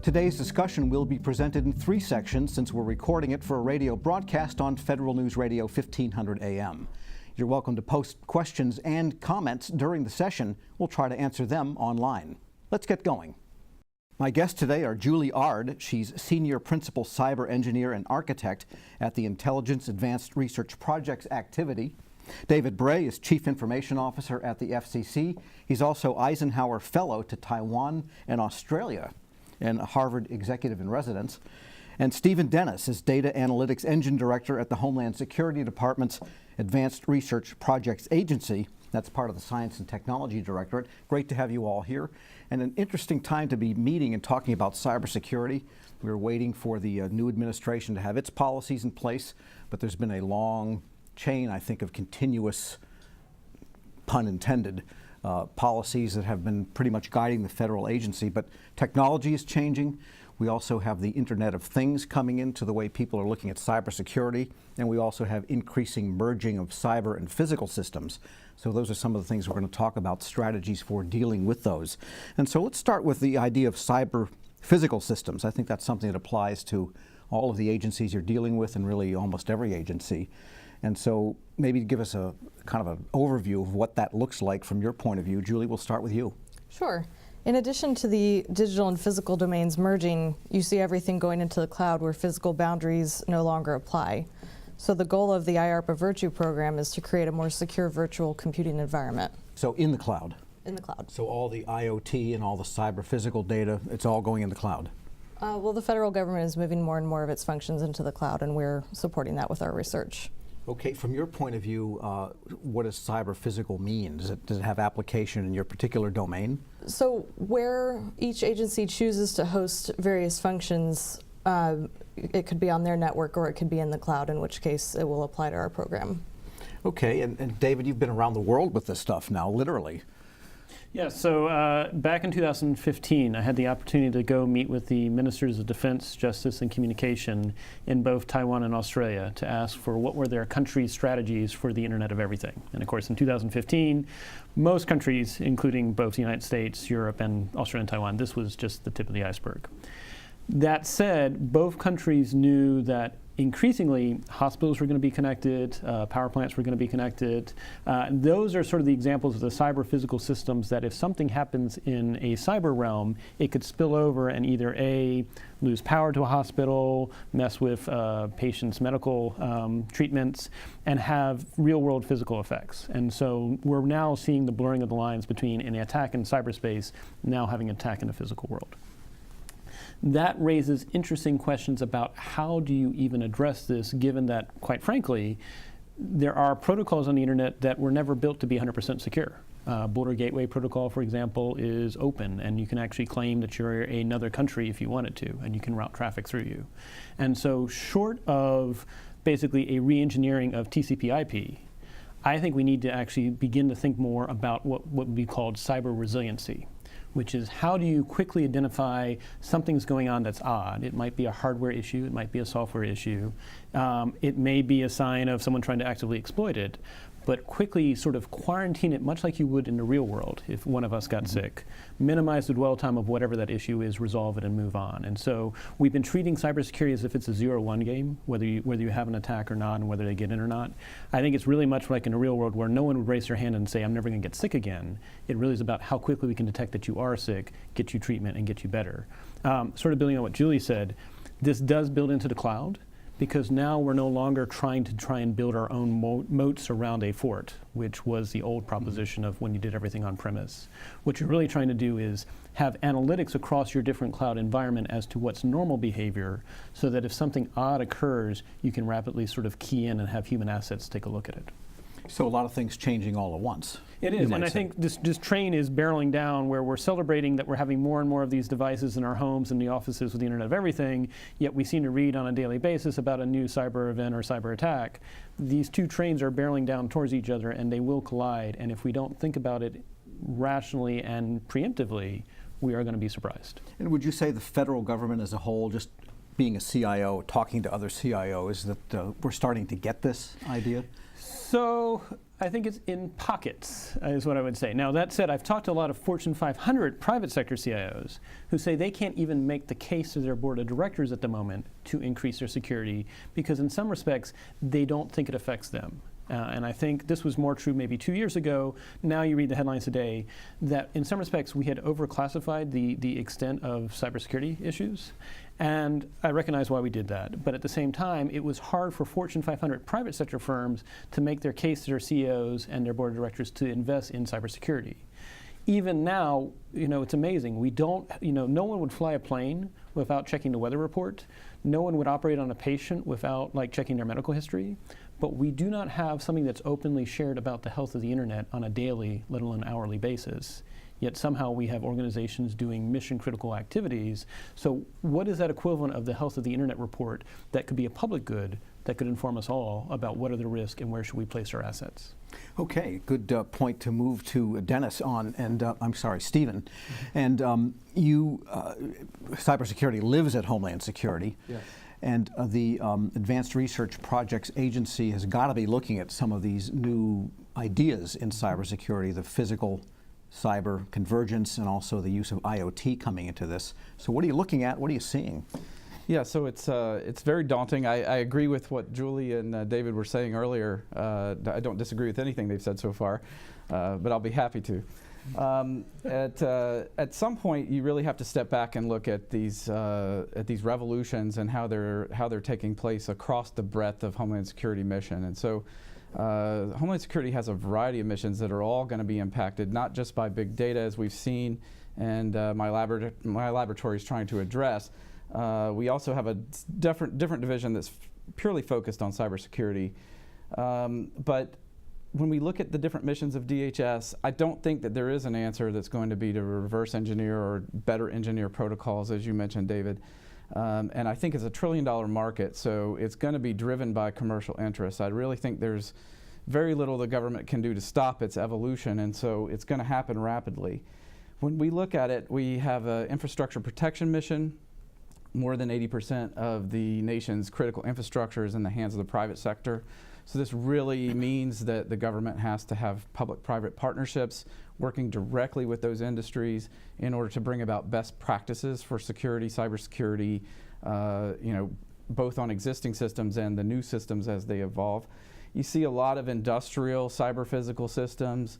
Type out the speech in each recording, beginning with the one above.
Today's discussion will be presented in 3 sections since we're recording it for a radio broadcast on Federal News Radio 1500 AM. You're welcome to post questions and comments during the session. We'll try to answer them online. Let's get going. My guests today are Julie Ard. She's Senior Principal Cyber Engineer and Architect at the Intelligence Advanced Research Projects Activity. David Bray is Chief Information Officer at the FCC. He's also Eisenhower Fellow to Taiwan and Australia and a Harvard Executive in Residence. And Stephen Dennis is Data Analytics Engine Director at the Homeland Security Department's Advanced Research Projects Agency. That's part of the Science and Technology Directorate. Great to have you all here. And an interesting time to be meeting and talking about cybersecurity. We're waiting for the new administration to have its policies in place, but there's been a long chain, I think, of continuous, pun intended, policies that have been pretty much guiding the federal agency. But technology is changing. We also have the Internet of Things coming into the way people are looking at cybersecurity, and we also have increasing merging of cyber and physical systems. So those are some of the things we're going to talk about, strategies for dealing with those. And so let's start with the idea of cyber physical systems. I think that's something that applies to all of the agencies you're dealing with and really almost every agency. And so maybe give us a kind of an overview of what that looks like from your point of view. Julie, we'll start with you. Sure. In addition to the digital and physical domains merging, you see everything going into the cloud where physical boundaries no longer apply. So the goal of the IARPA Virtue program is to create a more secure virtual computing environment. So in the cloud? In the cloud. So all the IoT and all the cyber physical data, it's all going in the cloud? Well, the federal government is moving more and more of its functions into the cloud, and we're supporting that with our research. Okay, from your point of view, what does cyber physical mean? Does it have application in your particular domain? So where each agency chooses to host various functions, it could be on their network or it could be in the cloud, in which case it will apply to our program. Okay, and David, you've been around the world with this stuff now, literally. Yeah, so back in 2015, I had the opportunity to go meet with the Ministers of Defense, Justice, and Communication in both Taiwan and Australia to ask for what were their country's strategies for the Internet of Everything. And of course, in 2015, most countries, including both the United States, Europe, and Australia and Taiwan, this was just the tip of the iceberg. That said, both countries knew that increasingly hospitals were going to be connected, power plants were going to be connected. Those are sort of the examples of the cyber physical systems that if something happens in a cyber realm, it could spill over and either A, lose power to a hospital, mess with patients' medical treatments, and have real world physical effects. And so we're now seeing the blurring of the lines between an attack in cyberspace now having an attack in the physical world. That raises interesting questions about how do you even address this, given that, quite frankly, there are protocols on the internet that were never built to be 100% secure. Border Gateway Protocol, for example, is open, and you can actually claim that you're another country if you wanted to, and you can route traffic through you. And so short of basically a re-engineering of TCP/IP, I think we need to actually begin to think more about what would be called cyber resiliency, which is how do you quickly identify something's going on that's odd. It might be a hardware issue, it might be a software issue, it may be a sign of someone trying to actively exploit it, but quickly sort of quarantine it much like you would in the real world if one of us got sick. Minimize the dwell time of whatever that issue is, resolve it, and move on. And so we've been treating cybersecurity as if it's a 0-1 game, whether you have an attack or not and whether they get in or not. I think it's really much like in the real world where no one would raise their hand and say, I'm never going to get sick again. It really is about how quickly we can detect that you are sick, get you treatment, and get you better. Sort of building on what Julie said, this does build into the cloud, because now we're no longer trying and build our own moats around a fort, which was the old proposition of when you did everything on premise. What you're really trying to do is have analytics across your different cloud environment as to what's normal behavior, so that if something odd occurs, you can rapidly sort of key in and have human assets take a look at it. So a lot of things changing all at once. It is, and I think this train is barreling down where we're celebrating that we're having more and more of these devices in our homes and the offices with the Internet of Everything, yet we seem to read on a daily basis about a new cyber event or cyber attack. These two trains are barreling down towards each other and they will collide, and if we don't think about it rationally and preemptively, we are going to be surprised. And would you say the federal government as a whole, just being a CIO, talking to other CIOs, that we're starting to get this idea? So I think it's in pockets, is what I would say. Now, that said, I've talked to a lot of Fortune 500 private sector CIOs who say they can't even make the case to their board of directors at the moment to increase their security because in some respects, they don't think it affects them. And I think this was more true maybe 2 years ago. Now you read the headlines today that in some respects we had overclassified the extent of cybersecurity issues. And I recognize why we did that. But at the same time, it was hard for Fortune 500 private sector firms to make their case to their CEOs and their board of directors to invest in cybersecurity. Even now, it's amazing. We don't, no one would fly a plane without checking the weather report. No one would operate on a patient without checking their medical history. But we do not have something that's openly shared about the health of the internet on a daily, let alone hourly basis. Yet somehow we have organizations doing mission critical activities. So what is that equivalent of the health of the internet report that could be a public good that could inform us all about what are the risks and where should we place our assets? Okay, good point to move to Dennis on, and Stephen. And cybersecurity lives at Homeland Security. Yes. And the Advanced Research Projects Agency has got to be looking at some of these new ideas in cybersecurity, the physical cyber convergence, and also the use of IoT coming into this. So what are you looking at? What are you seeing? Yeah, so it's very daunting. I agree with what Julie and David were saying earlier. I don't disagree with anything they've said so far, but I'll be happy to. At some point, you really have to step back and look at these revolutions and how they're taking place across the breadth of Homeland Security mission. And so, Homeland Security has a variety of missions that are all going to be impacted, not just by big data, as we've seen, and my laboratory is trying to address. We also have a different division that's purely focused on cybersecurity, but when we look at the different missions of DHS, I don't think that there is an answer that's going to be to reverse engineer or better engineer protocols, as you mentioned, David. And I think it's a $1 trillion market, so it's going to be driven by commercial interests. I really think there's very little the government can do to stop its evolution, and so it's going to happen rapidly. When we look at it, we have an infrastructure protection mission. More than 80% of the nation's critical infrastructure is in the hands of the private sector. So this really means that the government has to have public-private partnerships working directly with those industries in order to bring about best practices for security, cybersecurity, both on existing systems and the new systems as they evolve. You see a lot of industrial CyberPhysical Systems,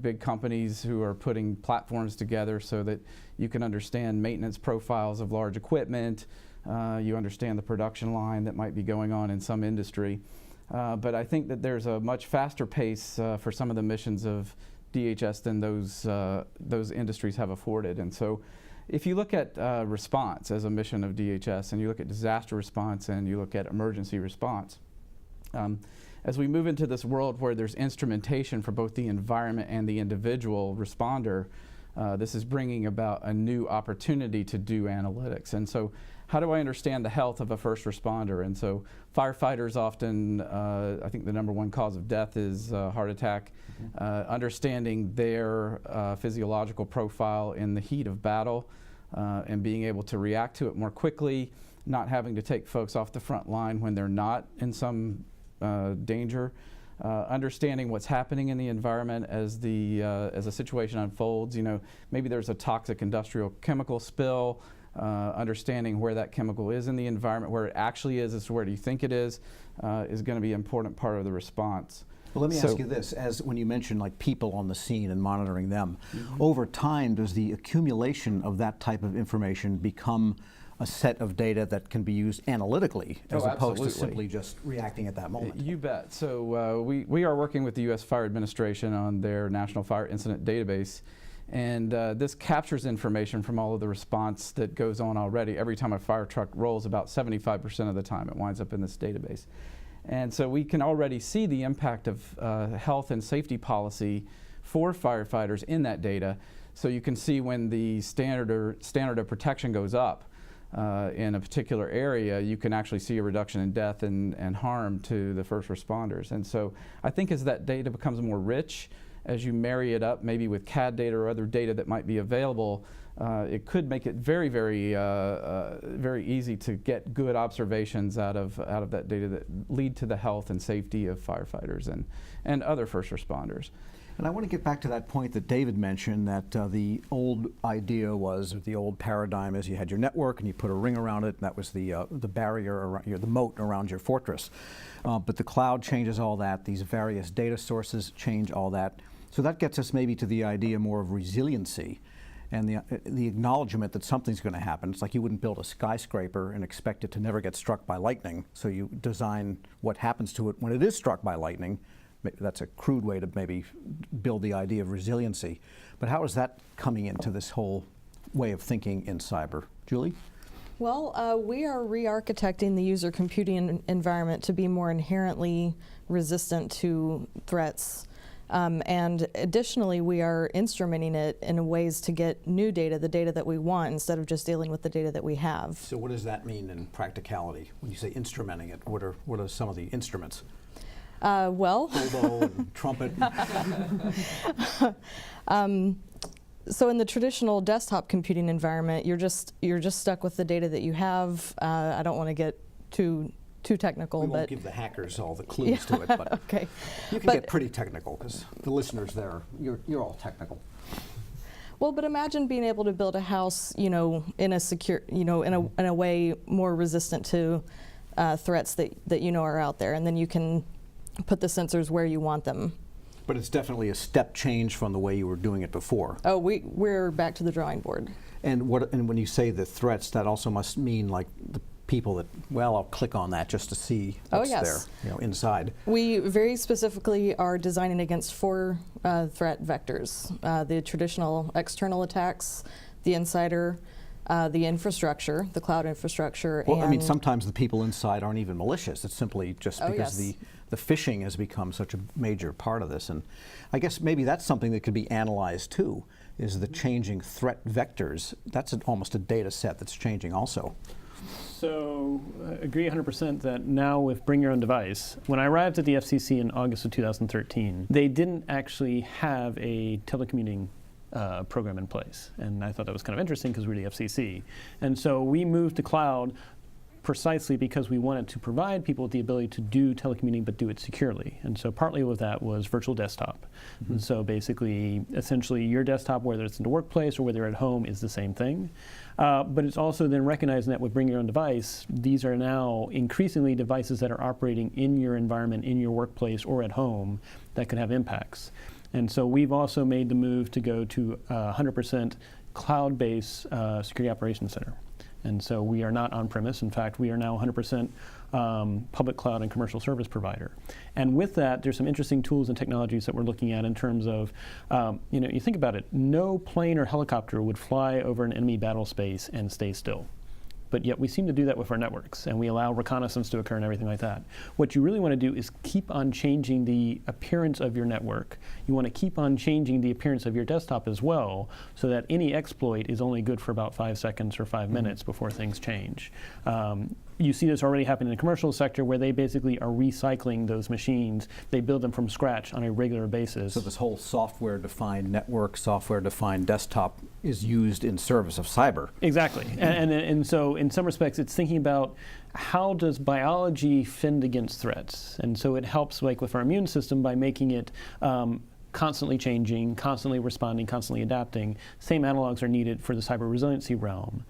big companies who are putting platforms together so that you can understand maintenance profiles of large equipment, you understand the production line that might be going on in some industry. But I think that there's a much faster pace for some of the missions of DHS than those industries have afforded. And so if you look at response as a mission of DHS, and you look at disaster response, and you look at emergency response, as we move into this world where there's instrumentation for both the environment and the individual responder, this is bringing about a new opportunity to do analytics. And so how do I understand the health of a first responder? And so firefighters often, I think the #1 cause of death is heart attack. Understanding their physiological profile in the heat of battle and being able to react to it more quickly, not having to take folks off the front line when they're not in some danger. Understanding what's happening in the environment as a situation unfolds. Maybe there's a toxic industrial chemical spill. Understanding where that chemical is in the environment, where it actually is as to where do you think it is going to be an important part of the response. Well, let me ask you this, as when you mention people on the scene and monitoring them, over time does the accumulation of that type of information become a set of data that can be used analytically as opposed to simply just reacting at that moment? You bet. So we are working with the U.S. Fire Administration on their National Fire Incident Database. And this captures information from all of the response that goes on already. Every time a fire truck rolls, about 75% of the time it winds up in this database. And so we can already see the impact of health and safety policy for firefighters in that data. So you can see when the standard of protection goes up in a particular area, you can actually see a reduction in death and harm to the first responders. And so I think as that data becomes more rich, as you marry it up maybe with CAD data or other data that might be available, it could make it very, very easy to get good observations out of that data that lead to the health and safety of firefighters and other first responders. And I want to get back to that point that David mentioned, that the old idea was, or the old paradigm is, you had your network and you put a ring around it, and that was the barrier, around, the moat around your fortress. But the cloud changes all that, these various data sources change all that. So that gets us maybe to the idea more of resiliency and the acknowledgement that something's going to happen. It's like you wouldn't build a skyscraper and expect it to never get struck by lightning, so you design what happens to it when it is struck by lightning. That's a crude way to maybe build the idea of resiliency. But how is that coming into this whole way of thinking in cyber? Julie? Well, we are re-architecting the user computing environment to be more inherently resistant to threats. And additionally, we are instrumenting it in ways to get new data, the data that we want, instead of just dealing with the data that we have. So what does that mean in practicality? When you say instrumenting it, what are some of the instruments? Well, oboe and trumpet. So in the traditional desktop computing environment, you're just stuck with the data that you have. I don't want to get too technical, we but won't give the hackers all the clues to it, but okay. You can get pretty technical, because the listeners there, you're all technical. Well, but imagine being able to build a house, in a secure, in a way more resistant to threats that are out there, and then you can put the sensors where you want them. But it's definitely a step change from the way you were doing it before. Oh, we're back to the drawing board. And when you say the threats, that also must mean like the people that, well, I'll click on that just to see what's there, inside. We very specifically are designing against 4 threat vectors: the traditional external attacks, the insider, the infrastructure, the cloud infrastructure. Well, and I mean, sometimes the people inside aren't even malicious. It's simply just because the phishing has become such a major part of this. And I guess maybe that's something that could be analyzed too, is the changing threat vectors. That's almost a data set that's changing also. So I agree 100% that now with Bring Your Own Device, when I arrived at the FCC in August of 2013, they didn't actually have a telecommuting program in place. And I thought that was kind of interesting because we're the FCC. And so we moved to cloud precisely because we wanted to provide people with the ability to do telecommuting but do it securely. And so partly with that was virtual desktop. Mm-hmm. And so basically, essentially your desktop, whether it's in the workplace or whether you're at home, is the same thing. But it's also then recognizing that with Bring Your Own Device, these are now increasingly devices that are operating in your environment, in your workplace or at home, that could have impacts. And so we've also made the move to go to 100% cloud-based security operations center. And so we are not on-premise. In fact, we are now 100% public cloud and commercial service provider. And with that, there's some interesting tools and technologies that we're looking at in terms of, you think about it, no plane or helicopter would fly over an enemy battle space and stay still. But yet we seem to do that with our networks, and we allow reconnaissance to occur and everything like that. What you really want to do is keep on changing the appearance of your network. You want to keep on changing the appearance of your desktop as well, so that any exploit is only good for about 5 seconds or 5 minutes before things change. You see this already happening in the commercial sector, where they basically are recycling those machines. They build them from scratch on a regular basis. So this whole software-defined network, software-defined desktop is used in service of cyber. Exactly. And so in some respects, it's thinking about how does biology fend against threats? And so it helps, like with our immune system, by making it constantly changing, constantly responding, constantly adapting. Same analogs are needed for the cyber resiliency realm.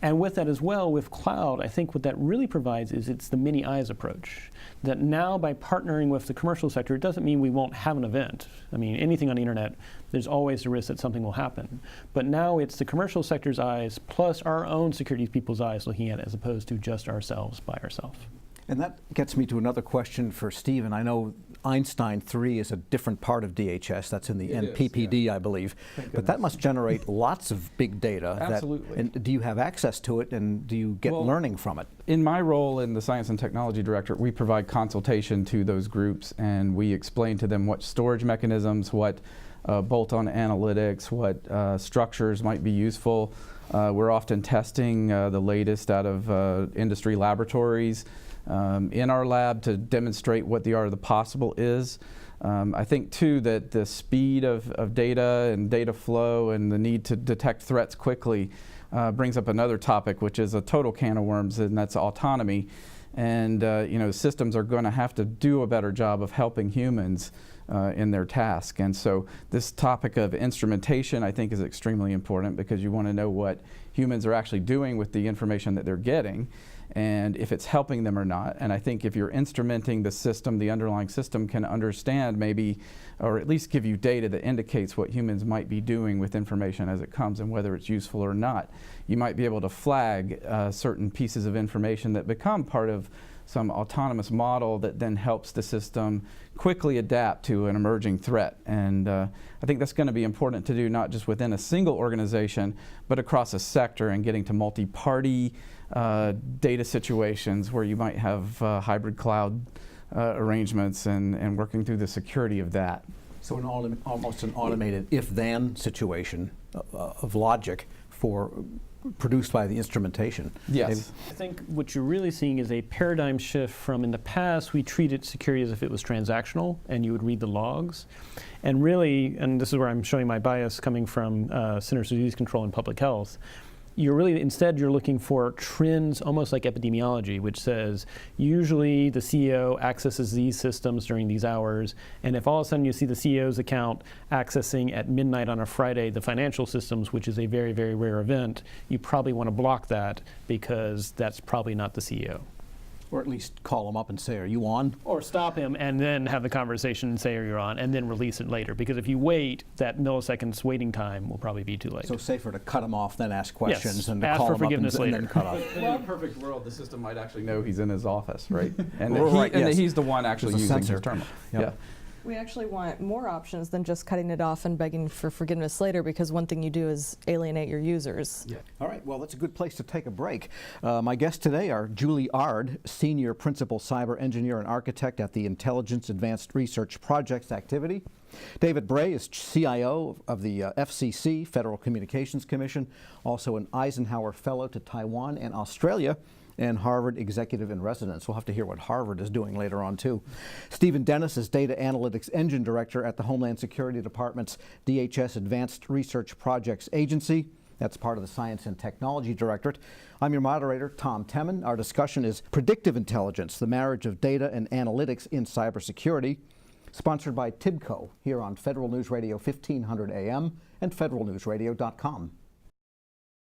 And with that as well, with cloud, I think what that really provides is it's the many eyes approach. That now by partnering with the commercial sector, it doesn't mean we won't have an event. I mean, anything on the internet, there's always a risk that something will happen. But now it's the commercial sector's eyes plus our own security people's eyes looking at it, as opposed to just ourselves by ourselves. And that gets me to another question for Stephen. I know Einstein 3 is a different part of DHS. That's in the NPPD, I believe. But that must generate lots of big data. Absolutely. And do you have access to it, and do you get learning from it? In my role in the Science and Technology Director, we provide consultation to those groups, and we explain to them what storage mechanisms, what bolt-on analytics, what structures might be useful. We're often testing the latest out of industry laboratories in our lab to demonstrate what the art of the possible is. I think too that the speed of data and data flow and the need to detect threats quickly brings up another topic, which is a total can of worms, and that's autonomy. And systems are going to have to do a better job of helping humans in their task. And so this topic of instrumentation, I think, is extremely important, because you want to know what humans are actually doing with the information that they're getting, and if it's helping them or not. And I think if you're instrumenting the system, the underlying system can understand maybe, or at least give you data that indicates what humans might be doing with information as it comes and whether it's useful or not. You might be able to flag certain pieces of information that become part of some autonomous model that then helps the system quickly adapt to an emerging threat. And I think that's going to be important to do, not just within a single organization, but across a sector, and getting to multi-party data situations where you might have hybrid cloud arrangements and working through the security of that. So almost an automated if-then situation of logic produced by the instrumentation. Yes. I think what you're really seeing is a paradigm shift from, in the past, we treated security as if it was transactional and you would read the logs. And really, and this is where I'm showing my bias coming from Centers for Disease Control and Public Health, instead you're looking for trends, almost like epidemiology, which says usually the CEO accesses these systems during these hours, and if all of a sudden you see the CEO's account accessing at midnight on a Friday the financial systems, which is a very, very rare event, you probably want to block that, because that's probably not the CEO. Or at least call them up and say, are you on? Or stop him and then have the conversation and say, are you on, and then release it later. Because if you wait, that milliseconds waiting time will probably be too late. So safer to cut them off, then ask questions, Yes, and to ask call for them up forgiveness and later. then cut off. In a perfect world, the system might actually know he's in his office, right? And Right, that yes. he's the one actually There's a using sensor. his terminal. Yep. Yeah. We actually want more options than just cutting it off and begging for forgiveness later, because one thing you do is alienate your users. Yeah. All right, well, that's a good place to take a break. My guests today are Julie Ard, Senior Principal Cyber Engineer and Architect at the Intelligence Advanced Research Projects Activity. David Bray is CIO of the FCC, Federal Communications Commission, also an Eisenhower Fellow to Taiwan and Australia, and Harvard Executive in Residence. We'll have to hear what Harvard is doing later on, too. Stephen Dennis is Data Analytics Engine Director at the Homeland Security Department's DHS Advanced Research Projects Agency. That's part of the Science and Technology Directorate. I'm your moderator, Tom Temin. Our discussion is Predictive Intelligence, the Marriage of Data and Analytics in Cybersecurity, sponsored by TIBCO here on Federal News Radio 1500 AM and federalnewsradio.com.